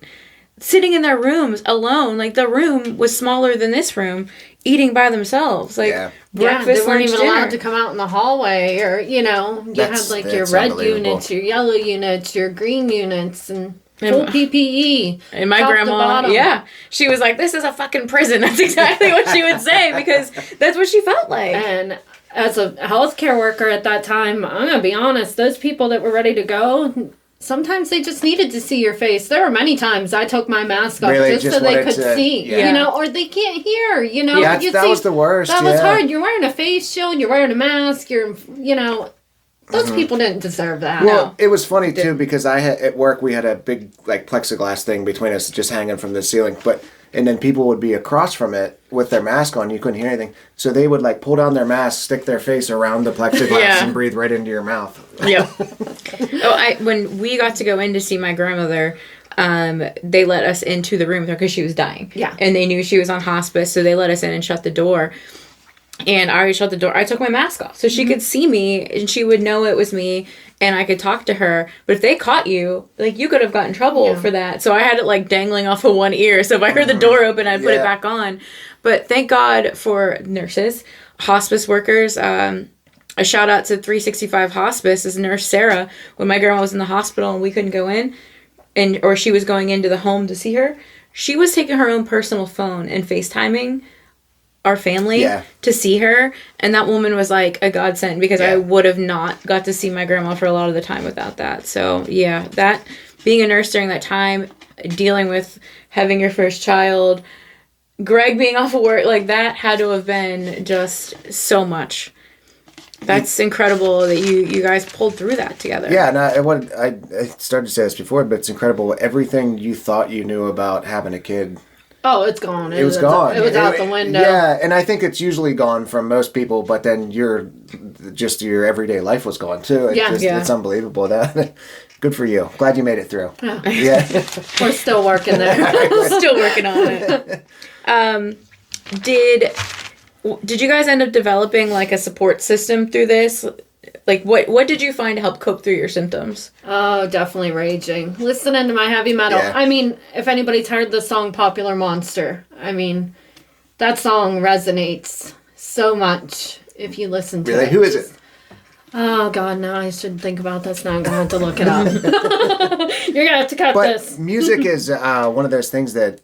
sitting in their rooms alone. Like, the room was smaller than this room, eating by themselves, like breakfast,
they weren't
lunch,
even
dinner.
allowed to come out in the hallway, or you had like your red units, your yellow units, your green units, and full PPE.
And my grandma, she was like, this is a fucking prison. That's exactly what she would say, because that's what she felt like.
And as a healthcare worker at that time, I'm going to be honest, those people that were ready to go, sometimes they just needed to see your face. There were many times I took my mask off just so they could see, you know, or they can't hear, you know.
Yeah, that was the worst.
That was hard. You're wearing a face shield, you're wearing a mask, those people didn't deserve that.
Well, it was funny too because at work we had a big like plexiglass thing between us just hanging from the ceiling, and then people would be across from it with their mask on. You couldn't hear anything, so they would like pull down their mask, stick their face around the plexiglass, and breathe right into your mouth.
Yeah. When we got to go in to see my grandmother, they let us into the room with her because she was dying.
Yeah.
And they knew she was on hospice, so they let us in and shut the door. And I shut the door. I took my mask off so she could see me, and she would know it was me, and I could talk to her. But if they caught you, like, you could have gotten in trouble for that. So I had it like dangling off of one ear. So if I heard the door open, I'd put it back on. But thank God for nurses, hospice workers. A shout out to 365 Hospice. This nurse Sarah, when my grandma was in the hospital and we couldn't go in, or she was going into the home to see her, she was taking her own personal phone and FaceTiming our family to see her, and that woman was like a godsend because I would have not got to see my grandma for a lot of the time without that. So that being a nurse during that time, dealing with having your first child, Greg being off of work, like that had to have been just so much. That's incredible that you guys pulled through that together.
Yeah, and I started to say this before, but it's incredible. Everything you thought you knew about having a kid,
oh, it's gone.
It was gone.
It was out the window.
Yeah, and I think it's usually gone from most people, but then your everyday life was gone too. It's unbelievable. Good for you. Glad you made it through. Oh. Yeah.
We're still working there.
Still working on it. Did you guys end up developing like a support system through this? Like, what did you find to help cope through your symptoms?
Oh, definitely raging. Listening to my heavy metal. Yeah. I mean, if anybody's heard the song Popular Monster, I mean, that song resonates so much if you listen to it.
Really? Who is it?
Oh, God, no, I shouldn't think about this now. I'm going to have to look it up. You're going to have to cut this.
But music is one of those things that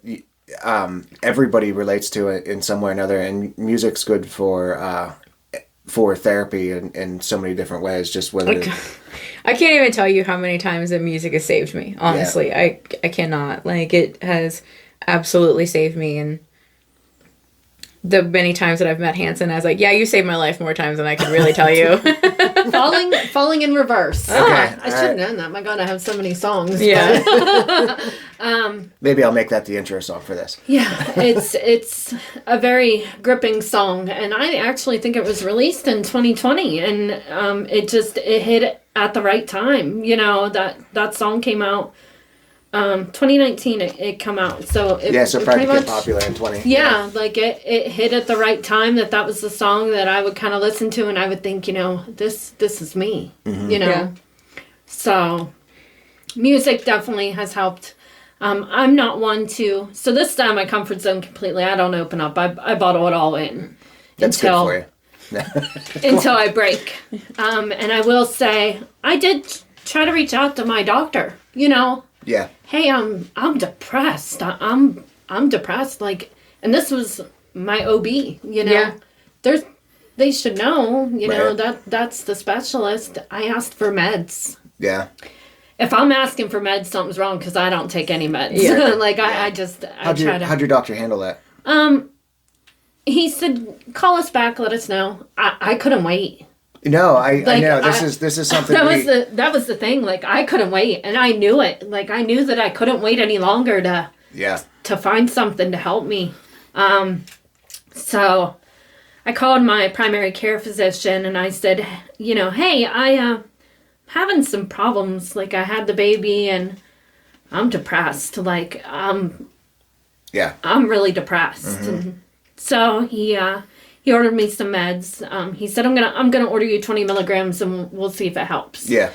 everybody relates to it in some way or another, and music's good for therapy in so many different ways. Just whether
I can't even tell you how many times that music has saved me. Honestly, yeah. I cannot. Like, it has absolutely saved me, and the many times that I've met Hanson, I was like, yeah, you saved my life more times than I could really tell you.
Falling in reverse.
Okay,
I shouldn't have done that. My God, I have so many songs.
Yeah.
Maybe I'll make that the intro song for this.
Yeah, it's a very gripping song, and I actually think it was released in 2020, and it hit at the right time. You know, that song came out 2019. It come out, so it
probably get popular in 20.
Yeah, like it hit at the right time. That was the song that I would kind of listen to, and I would think, you know, this is me.
Mm-hmm.
You know,
yeah.
So music definitely has helped. I'm not one to... So this is out of my comfort zone completely. I don't open up. I bottle it all in.
That's good for you.
Until I break. And I will say, I did try to reach out to my doctor, you know.
Yeah.
Hey, I'm depressed. I'm depressed. Like, and this was my OB, you know.
Yeah.
They should know, you know,
Right.
that's the specialist. I asked for meds.
Yeah.
If I'm asking for meds, something's wrong because I don't take any meds.
Yeah.
Like,
Yeah.
How'd
your doctor handle that?
He said, call us back, let us know. I couldn't wait.
No, I know. This is something
that was the thing. Like, I couldn't wait, and I knew it. Like, I knew that I couldn't wait any longer to find something to help me. So I called my primary care physician, and I said, you know, hey, I having some problems. Like, I had the baby, and I'm depressed. Like, I'm really depressed.
Mm-hmm.
And so he ordered me some meds. He said, I'm gonna order you 20 milligrams, and we'll see if it helps.
Yeah.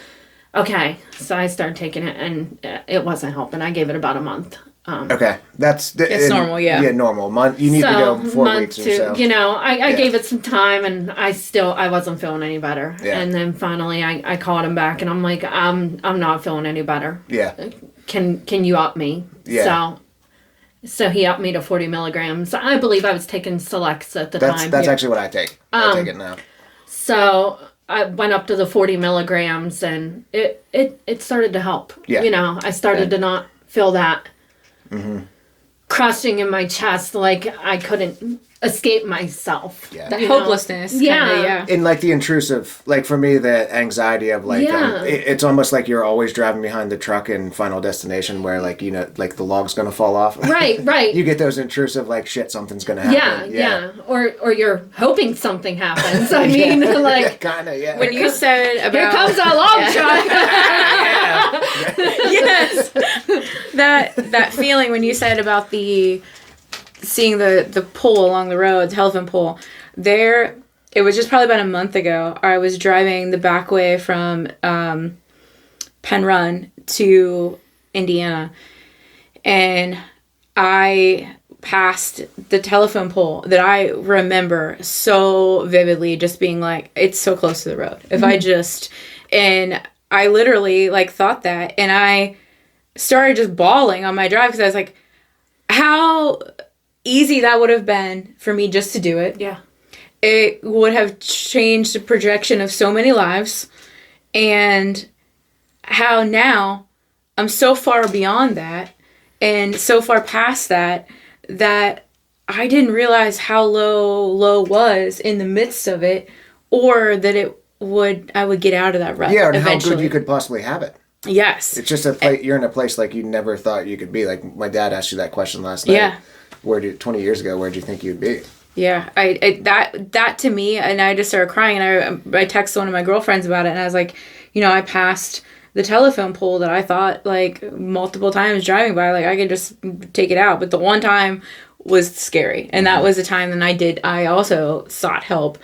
Okay. So I started taking it, and it wasn't helping. I gave it about a month.
Okay,
it's normal. Yeah.
Yeah, normal. You need to go 4 weeks or so.
You know, I gave it some time, and I wasn't feeling any better.
Yeah.
And then finally, I called him back, and I'm like, I'm not feeling any better.
Yeah.
Can you up me?
Yeah.
So he upped me to 40 milligrams. I believe I was taking Selects at the time.
That's actually what I take. I take it now.
So I went up to the 40 milligrams, and it started to help.
Yeah.
You know, I started to not feel that crushing in my chest, like I couldn't escape myself.
Yeah.
The hopelessness.
Yeah.
And like the intrusive, like for me, the anxiety of like, it's almost like you're always driving behind the truck in Final Destination where like, you know, like the log's going to fall off.
Right.
You get those intrusive, like shit, something's going to happen.
Yeah. Or you're hoping something happens. I mean, like.
Kind of, yeah.
When you said about...
Here comes that log truck.
Yes. That feeling when you said about seeing the pole along the road, the telephone pole, it was just probably about a month ago. I was driving the back way from Penn Run to Indiana, and I passed the telephone pole that I remember so vividly, just being like, it's so close to the road. If and I literally like thought that, and I started just bawling on my drive because I was like, how easy that would have been for me just to do it.
Yeah.
It would have changed the projection of so many lives, and how now I'm so far beyond that and so far past that I didn't realize how low was in the midst of it, or that I would get out of that rut.
Yeah, and
eventually.
how good you could possibly have it.
Yes.
It's just you're in a place like you never thought you could be. Like my dad asked you that question last night.
Yeah.
20 years ago, where'd you think you'd be?
Yeah, that to me, and I just started crying, and I texted one of my girlfriends about it, and I was like, you know, I passed the telephone pole that I thought like multiple times driving by, like I could just take it out, but the one time was scary, and that was the time that I also sought help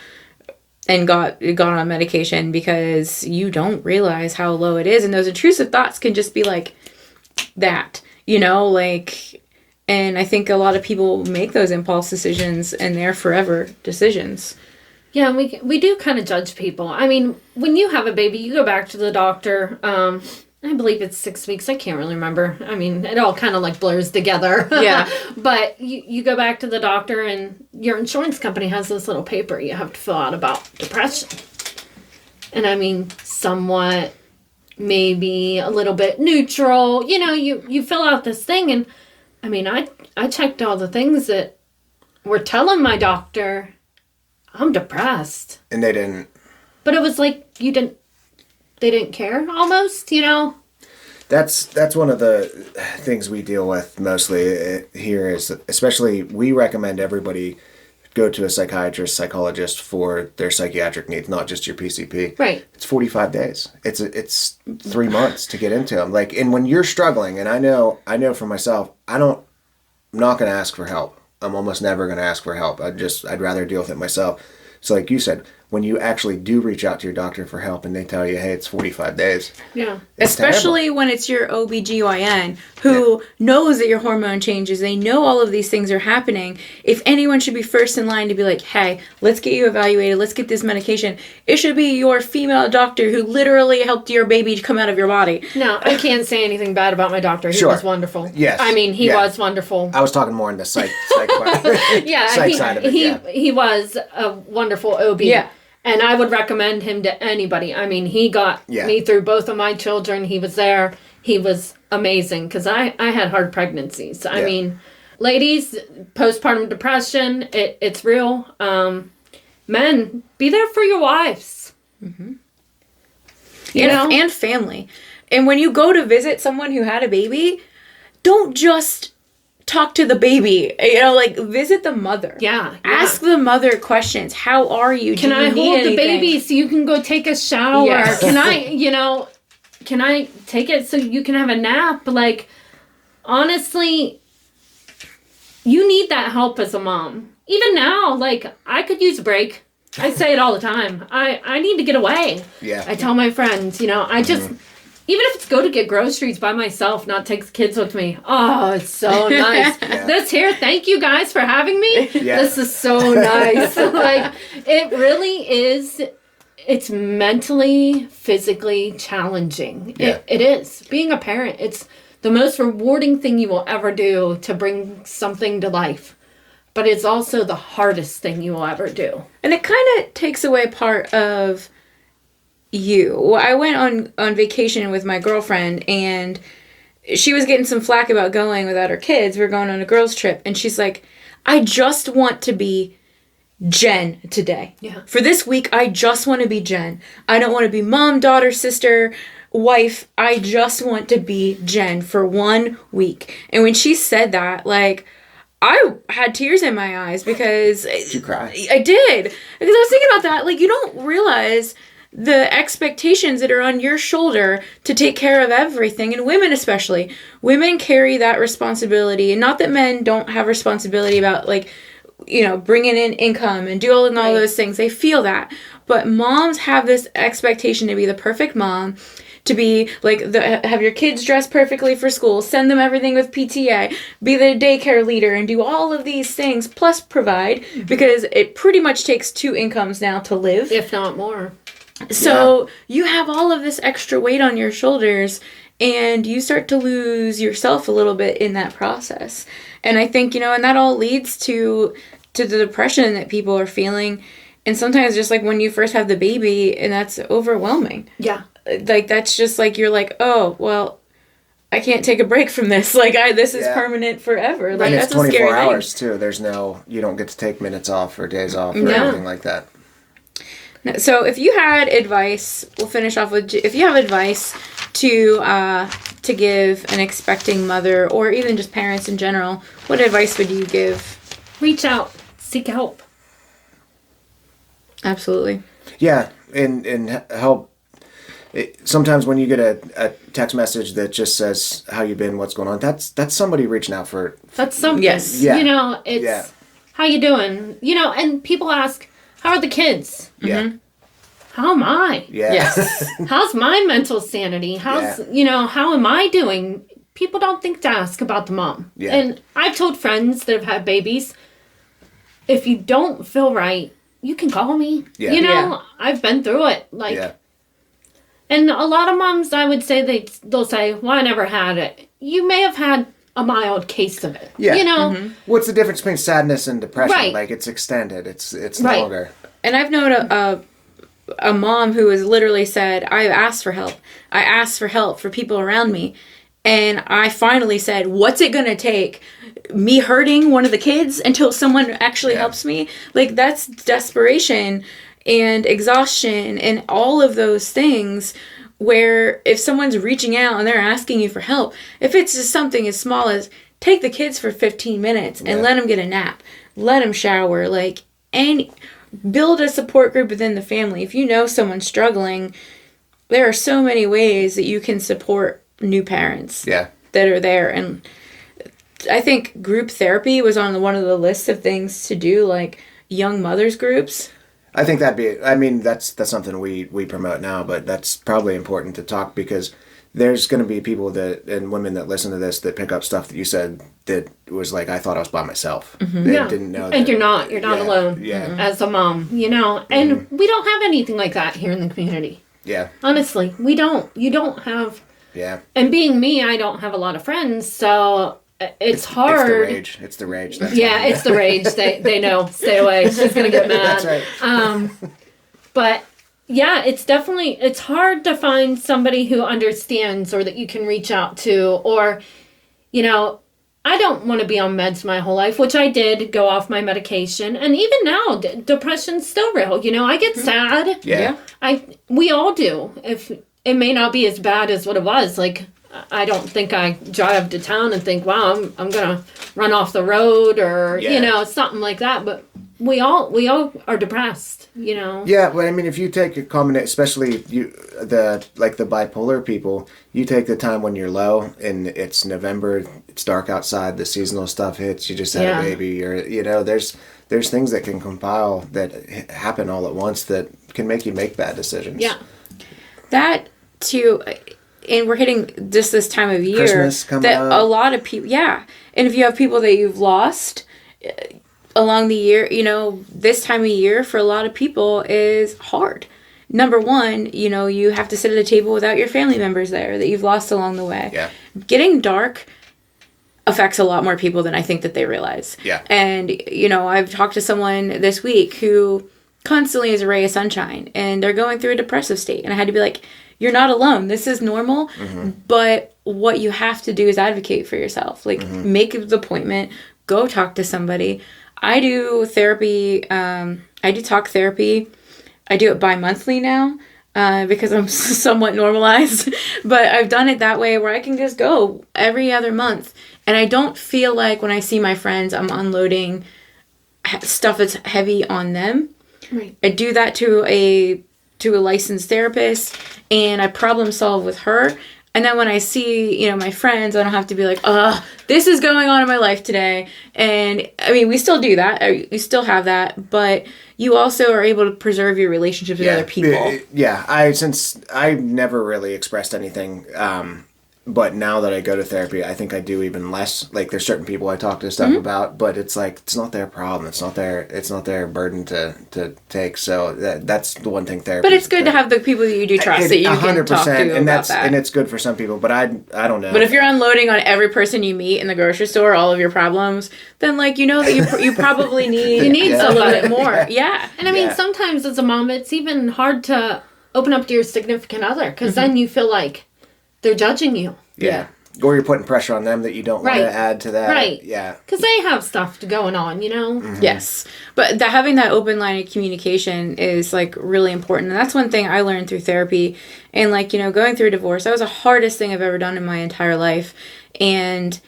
and got on medication, because you don't realize how low it is, and those intrusive thoughts can just be like that, you know, like. And I think a lot of people make those impulse decisions, and they're forever decisions.
Yeah, we do kind of judge people. I mean, when you have a baby, you go back to the doctor. I believe it's 6 weeks. I can't really remember. I mean, it all kind of like blurs together.
Yeah.
But you go back to the doctor and your insurance company has this little paper you have to fill out about depression. And I mean, somewhat, maybe a little bit neutral. You know, you fill out this thing. And I mean, I checked all the things that were telling my doctor, I'm depressed.
And they didn't.
But it was like they didn't care almost, you know?
That's one of the things we deal with mostly here is, especially, we recommend everybody go to a psychiatrist, psychologist for their psychiatric needs, not just your PCP.
Right.
It's 45 days. It's 3 months to get into them. Like, and when you're struggling, and I know for myself, I'm not going to ask for help. I'm almost never going to ask for help. I'd rather deal with it myself. So like you said, when you actually do reach out to your doctor for help and they tell you, hey, it's 45 days.
Yeah.
Especially when it's your OBGYN who knows that your hormone changes. They know all of these things are happening. If anyone should be first in line to be like, hey, let's get you evaluated. Let's get this medication. It should be your female doctor who literally helped your baby come out of your body.
No, I can't say anything bad about my doctor. He was wonderful.
Yes.
I mean, he was wonderful.
I was talking more in the psych
Yeah,
psych side of it.
He was a wonderful OB.
Yeah.
And I would recommend him to anybody. I mean, he got me through both of my children. He was there. He was amazing because I had hard pregnancies. I mean, ladies, postpartum depression, it's real. Men, be there for your wives.
Mm-hmm.
You know?
And family. And when you go to visit someone who had a baby, don't just talk to the baby. You know, like, visit the mother.
Yeah.
Ask the mother questions. How are you?
Can I hold the baby so you can go take a shower?
Yes.
Can I take it so you can have a nap? Like, honestly, you need that help as a mom. Even now, like, I could use a break. I say it all the time. I need to get away.
Yeah.
I tell my friends, I just... Even if it's go to get groceries by myself, not take the kids with me. Oh, it's so nice. This here, thank you guys for having me. Yeah. This is so nice. Like, it really is. It's mentally, physically challenging.
Yeah.
It is. Being a parent, it's the most rewarding thing you will ever do to bring something to life. But it's also the hardest thing you will ever do.
And it kind of takes away part of you. I went on vacation with my girlfriend, and she was getting some flack about going without her kids. We were going on a girls' trip, and she's like, I just want to be Jen today.
Yeah.
For this week, I just want to be Jen. I don't want to be mom, daughter, sister, wife. I just want to be Jen for 1 week. And when she said that, like, I had tears in my eyes because...
Did you cry?
I did. Because I was thinking about that. Like, you don't realize the expectations that are on your shoulder to take care of everything, and women especially. Women carry that responsibility, and not that men don't have responsibility about, like, bringing in income and doing all those things. They feel that. But moms have this expectation to be the perfect mom, to be, like, have your kids dressed perfectly for school, send them everything with PTA, be the daycare leader, and do all of these things, plus provide, because it pretty much takes 2 incomes now to live.
If not more.
So you have all of this extra weight on your shoulders, and you start to lose yourself a little bit in that process. And I think, and that all leads to the depression that people are feeling. And sometimes just like when you first have the baby, and that's overwhelming.
Yeah.
Like, that's just like, you're like, oh, well, I can't take a break from this. Like, this is permanent forever. Like,
and
that's
it's 24
a scary
hours,
thing.
too. You don't get to take minutes off or days off or anything like that.
So if you had advice, we'll finish off with, if you have advice to give an expecting mother, or even just parents in general, what advice would you give?
Reach out. Seek help.
Absolutely.
Yeah, and help. Sometimes when you get a text message that just says how you've been, what's going on, that's somebody reaching out for...
That's something.
Yes.
Yeah.
It's how you doing? And people ask, how are the kids?
Yeah.
Mm-hmm.
How am I?
Yeah.
Yes.
How's my mental sanity? How am I doing? People don't think to ask about the mom.
Yeah.
And I've told friends that have had babies, if you don't feel right, you can call me.
Yeah.
You know,
Yeah.
I've been through it. Like,
Yeah.
and a lot of moms, I would say, they'll say, well, I never had it. You may have had a mild case of it.
Yeah.
You know?
What's the difference between sadness and depression?
Right.
Like, it's extended. It's
Right.
longer.
And I've known a mom who has literally said, I asked for help. I asked for help for people around me. And I finally said, what's it going to take? Me hurting one of the kids until someone actually helps me? Like, that's desperation and exhaustion and all of those things where if someone's reaching out and they're asking you for help, if it's just something as small as take the kids for 15 minutes and let them get a nap, let them shower, like, and build a support group within the family. If you know someone's struggling, there are so many ways that you can support new parents that are there. And I think group therapy was on one of the lists of things to do, like young mothers groups.
I think that's something we promote now, but that's probably important to talk because there's going to be people that and women that listen to this that pick up stuff that you said that was like, I thought I was by myself. They didn't know that.
And you're not alone as a mom, you know, and we don't have anything like that here in the community.
Yeah.
Honestly, we don't. You don't have.
Yeah.
And being me, I don't have a lot of friends, so it's hard.
It's the rage. That's
Yeah, it's the rage. They know. Stay away. She's gonna get mad.
That's right.
But yeah, it's hard to find somebody who understands or that you can reach out to, or, you know, I don't want to be on meds my whole life, which I did go off my medication. And even now, depression's still real. You know, I get sad.
Yeah.
We all do. If it may not be as bad as what it was. Like, I don't think I drive to town and think, wow, I'm going to run off the road or, you know, something like that. But we all are depressed, you know.
Yeah, well, I mean, if you take a combination, especially the bipolar people, you take the time when you're low and it's November, it's dark outside, the seasonal stuff hits, you just had a baby, or, you know, there's things that can compile that happen all at once that can make you make bad decisions.
Yeah.
That too, and we're hitting just this time of year
Christmas coming
that
up.
a lot of people, and if you have people that you've lost along the year, you know, this time of year for a lot of people is hard. Number one, you know, you have to sit at a table without your family members there that you've lost along the way.
Yeah.
Getting dark affects a lot more people than I think that they realize.
Yeah.
And, you know, I've talked to someone this week who constantly is a ray of sunshine and they're going through a depressive state. And I had to be like, you're not alone. This is normal. But what you have to do is advocate for yourself. Like, make the appointment. Go talk to somebody. I do therapy. I do talk therapy. I do it bi-monthly now because I'm somewhat normalized. But I've done it that way where I can just go every other month. And I don't feel like when I see my friends, I'm unloading stuff that's heavy on them.
Right.
I do that to a licensed therapist, and I problem solve with her. And then when I see, you know, my friends, I don't have to be like, this is going on in my life today. And I mean, we still do that. You still have that, but you also are able to preserve your relationships with other people.
Yeah. Since I never really expressed anything, but now that I go to therapy, I think I do even less. Like, there's certain people I talk to stuff about, but it's like, it's not their problem. It's not their burden to take. So that's the one thing therapy.
But it's good to have the people that you do trust that you can talk to about that.
And it's good for some people, but I don't know.
But if you're unloading on every person you meet in the grocery store, all of your problems, then, like, you know that you probably need a little bit more. Yeah.
And I mean, sometimes as a mom, it's even hard to open up to your significant other because then you feel like they're judging you.
Yeah. Or you're putting pressure on them that you don't want to add to that.
Right.
Yeah.
Because they have stuff going on, you know?
Yes. But having that open line of communication is, like, really important. And that's one thing I learned through therapy. And, like, you know, going through a divorce, that was the hardest thing I've ever done in my entire life. And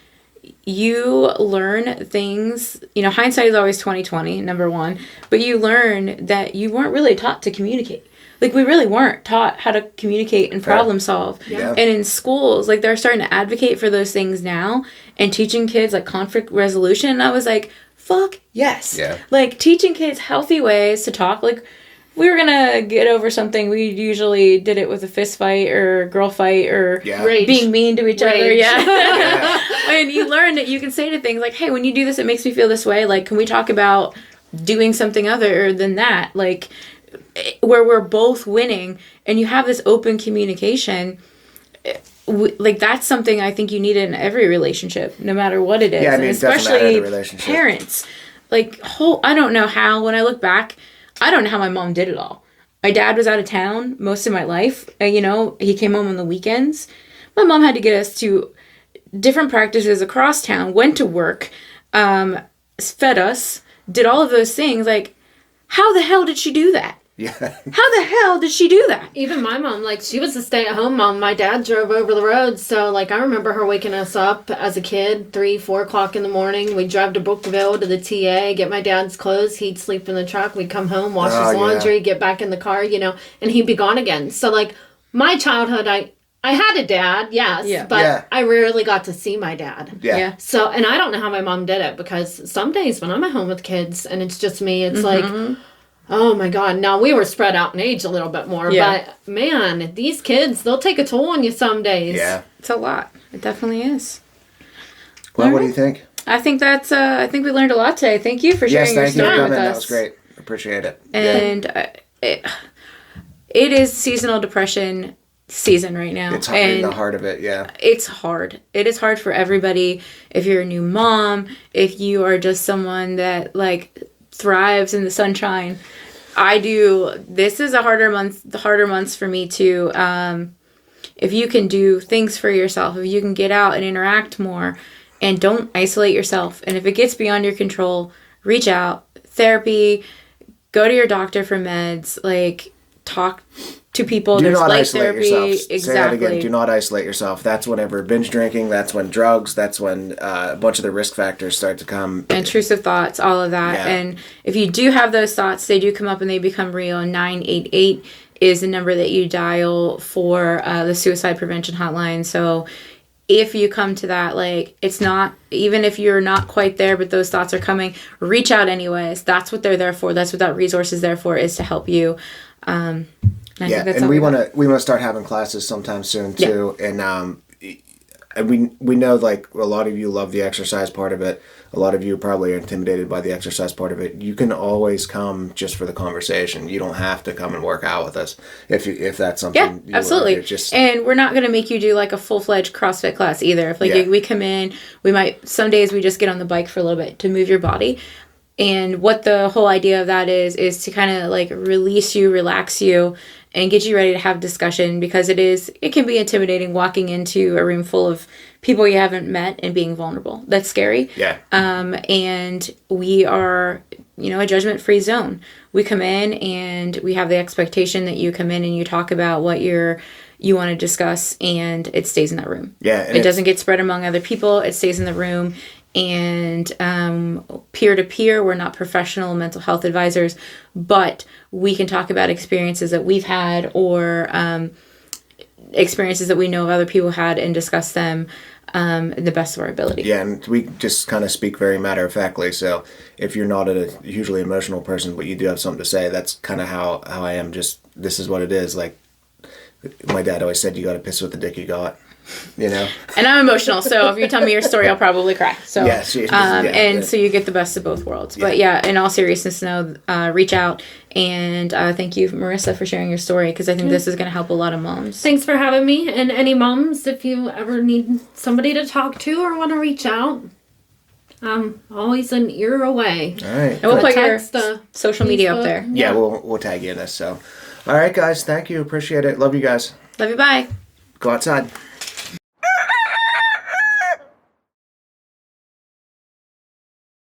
you learn things, you know, hindsight is always 20/20, number one. But you learn that you weren't really taught to communicate. Like, we really weren't taught how to communicate and problem solve.
Yeah.
And in schools, like, they're starting to advocate for those things now and teaching kids, like, conflict resolution. And I was like, fuck yes.
Yeah.
Like, teaching kids healthy ways to talk. Like, we were going to get over something. We usually did it with a fist fight or a girl fight or being mean to each other. Yeah. And you learn that you can say to things like, hey, when you do this, it makes me feel this way. Like, can we talk about doing something other than that, like where we're both winning and you have this open communication. Like that's something I think you need in every relationship, no matter what it is.
Yeah, I mean,
and
it doesn't matter
especially
the relationship.
parents. Like, I don't know how, when I look back, I don't know how my mom did it all. My dad was out of town most of my life. You know, he came home on the weekends. My mom had to get us to different practices across town, went to work, fed us, did all of those things. Like, how the hell did she do that?
Yeah.
How the hell did she do that?
Even my mom, like, she was a stay-at-home mom. My dad drove over the road, so, like, I remember her waking us up as a kid, 3, 4 o'clock in the morning. We'd drive to Brookville to the TA, get my dad's clothes. He'd sleep in the truck. We'd come home, wash his laundry, get back in the car, you know, and he'd be gone again. So, like, my childhood, I had a dad, yes, but I rarely got to see my dad.
Yeah.
So, and I don't know how my mom did it, because some days when I'm at home with kids and it's just me, it's like... Oh my God. Now we were spread out in age a little bit more, but man, these kids, they'll take a toll on you some days.
Yeah.
It's a lot. It definitely is.
Well, what do you think?
I think that's, I think we learned a lot today. Thank you for sharing your story with us.
That was great. Appreciate it.
And it is seasonal depression season right now.
It's in the heart of it, yeah.
It's hard. It is hard for everybody. If you're a new mom, if you are just someone that, like, thrives in the sunshine. I do. This is the harder months for me too. If you can do things for yourself, if you can get out and interact more and don't isolate yourself. And if it gets beyond your control, reach out, therapy, go to your doctor for meds, like talk to people.
Do
There's
not
light
isolate
therapy.
yourself.
Exactly.
Say that again. Do not isolate yourself. That's whenever binge drinking, that's when drugs, that's when a bunch of the risk factors start to come.
Intrusive thoughts, all of that.
Yeah.
And if you do have those thoughts, they do come up and they become real. 988 is the number that you dial for the suicide prevention hotline. So if you come to that, like, it's not, even if you're not quite there, but those thoughts are coming, reach out anyways. That's what they're there for. That's what that resource is there for, is to help you.
And we want to start having classes sometime soon too. And we know, like, a lot of you love the exercise part of it. A lot of you probably are intimidated by the exercise part of it. You can always come just for the conversation. You don't have to come and work out with us if that's something.
Yeah, absolutely. And we're not going to make you do like a full-fledged CrossFit class either. If we come in, some days we just get on the bike for a little bit to move your body. And what the whole idea of that is to kind of like release you, relax you, and get you ready to have discussion, because it can be intimidating walking into a room full of people you haven't met and being vulnerable. That's scary.
Yeah.
And we are, a judgment-free zone. We come in and we have the expectation that you come in and you talk about what you want to discuss, and it stays in that room.
Yeah.
It doesn't get spread among other people. It stays in the room. And peer-to-peer, we're not professional mental health advisors, but we can talk about experiences that we've had or experiences that we know of other people had and discuss them the best of our ability.
Yeah, and we just kind of speak very matter-of-factly, so if you're not a hugely emotional person, but you do have something to say, that's kind of how I am. Just, this is what it is. Like, my dad always said, you got to piss with the dick you got. And
I'm emotional, so if you tell me your story, I'll probably cry. So so you get the best of both worlds. But in all seriousness, reach out, and thank you, Marissa, for sharing your story, because I think this is going to help a lot of moms.
Thanks for having me. And any moms, if you ever need somebody to talk to or want to reach out, I'm always an ear away.
All right.
And we'll put your social media up there.
Yeah, we'll tag you in this. So, all right, guys, thank you. Appreciate it. Love you guys.
Love you. Bye.
Go outside.